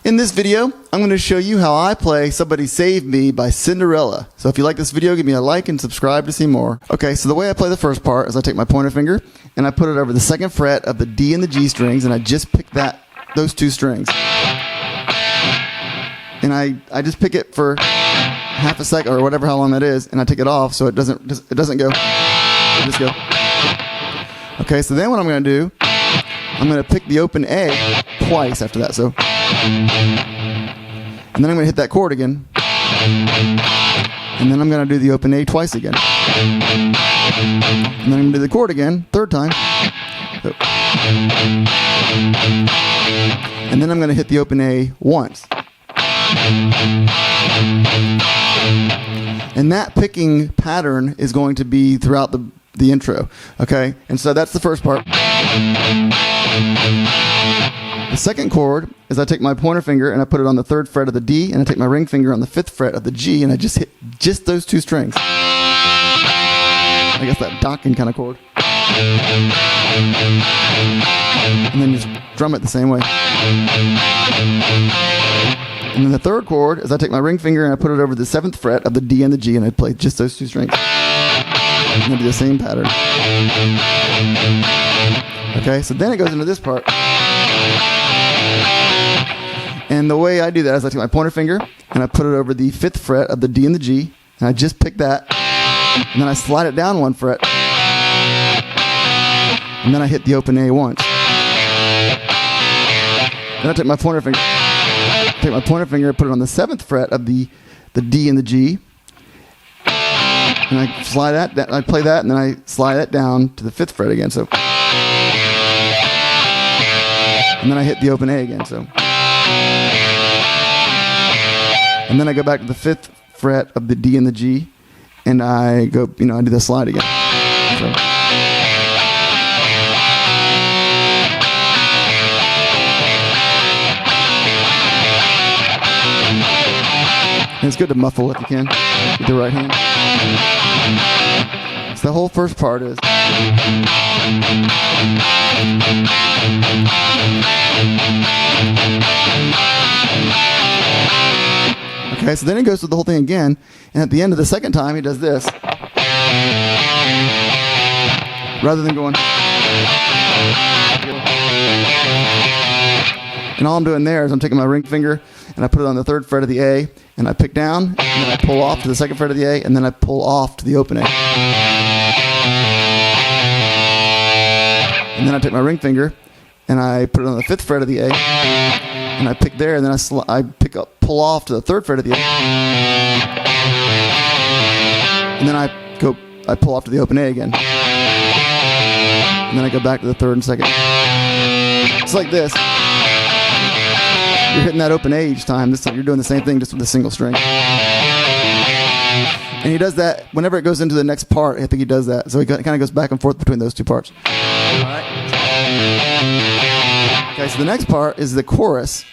In this video, I'm going to show you how I play Somebody Save Me by Cinderella. So if you like this video, give me a like and subscribe to see more. Okay, so the way I play the first part is I take my pointer finger and I put it over the second fret of the D and the G strings, and I just pick those two strings. And I just pick it for half a second or whatever, how long that is, and I take it off so it doesn't go. It just go. Okay, so then what I'm going to do, I'm going to pick the open A twice after that. So, and then I'm going to hit that chord again, and then I'm going to do the open A twice again, and then I'm going to do the chord again, third time. So, and then I'm going to hit the open A once. And that picking pattern is going to be throughout the intro, okay? And so that's the first part. The second chord is I take my pointer finger and I put it on the third fret of the D, and I take my ring finger on the fifth fret of the G, and I just hit just those two strings. I guess that docking kind of chord. And then just drum it the same way. And then the third chord is I take my ring finger and I put it over the seventh fret of the D and the G, and I play just those two strings. And it'll be the same pattern. Okay, so then it goes into this part. And the way I do that is I take my pointer finger and I put it over the fifth fret of the D and the G, and I just pick that, and then I slide it down one fret, and then I hit the open A once. Then I take my pointer finger, and put it on the seventh fret of the D and the G, and I slide that, I play that, and then I slide that down to the fifth fret again. So, and then I hit the open A again. So, and then I go back to the fifth fret of the D and the G, and I go, I do the slide again. So. And it's good to muffle if you can with the right hand. So the whole first part is. Okay, so then he goes through the whole thing again, and at the end of the second time he does this. Rather than going. And all I'm doing there is I'm taking my ring finger and I put it on the third fret of the A, and I pick down, and then I pull off to the second fret of the A, and then I pull off to the open A. And then I take my ring finger and I put it on the fifth fret of the A, and I pick there, and then I pull off to the third fret of the A, and then I pull off to the open A again, and then I go back to the third and second. It's like this. You're hitting that open A each time. This time you're doing the same thing, just with a single string. And he does that whenever it goes into the next part. I think he does that. So he kind of goes back and forth between those two parts. All right. Okay, so the next part is the chorus,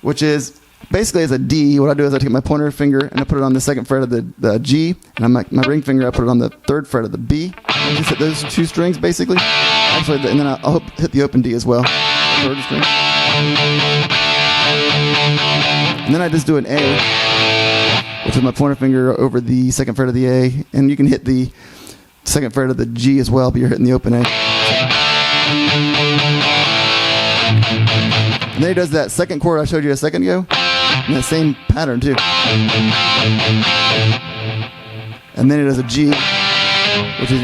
which is basically as a D. What I do is I take my pointer finger and I put it on the second fret of the G, and my ring finger, I put it on the third fret of the B. I just hit those two strings basically. Actually, and then I'll hit the open D as well. Third string. And then I just do an A, which is my pointer finger over the second fret of the A, and you can hit the second fret of the G as well, but you're hitting the open A. And then he does that second chord I showed you a second ago, and that same pattern too. And then he does a G, which is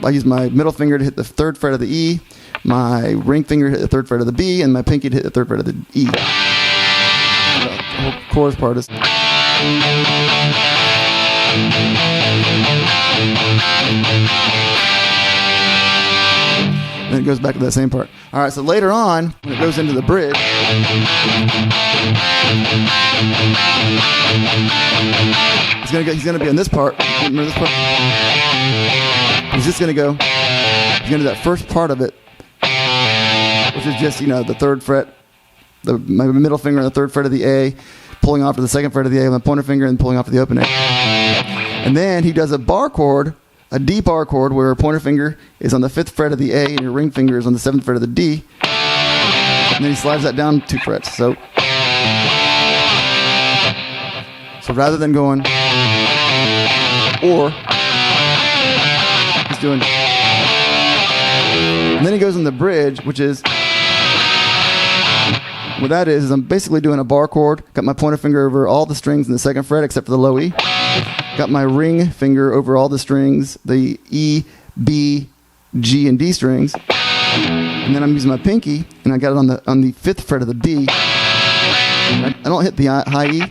I use my middle finger to hit the third fret of the E, my ring finger to hit the third fret of the B, and my pinky to hit the third fret of the E. The whole chorus part is. Then it goes back to that same part. All right, so later on, when it goes into the bridge, he's gonna be in this part. Remember this part? He's just gonna go. He's gonna do that first part of it, which is just, you know, the third fret, my middle finger on the third fret of the A, pulling off to the second fret of the A with my pointer finger, and pulling off to the open A. And then he does a bar chord, a D bar chord, where your pointer finger is on the 5th fret of the A and your ring finger is on the 7th fret of the D. And then he slides that down 2 frets. So rather than going or, he's doing. And then he goes in the bridge, which is, what that is I'm basically doing a bar chord. Got my pointer finger over all the strings in the 2nd fret except for the low E. Got my ring finger over all the strings, the E, B, G, and D strings. And then I'm using my pinky, and I got it on the 5th fret of the B. I don't hit the high E,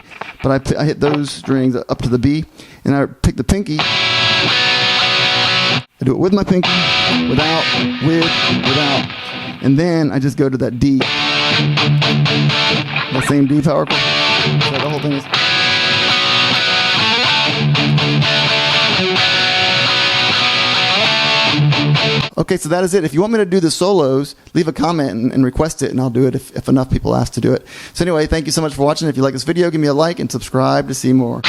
but I hit those strings up to the B, and I pick the pinky. I do it with my pinky, without, without. And then I just go to that D. The same D power chord. So the whole thing is. Okay, so that is it. If you want me to do the solos, leave a comment and request it, and I'll do it if enough people ask to do it. So anyway, thank you so much for watching. If you like this video, give me a like and subscribe to see more.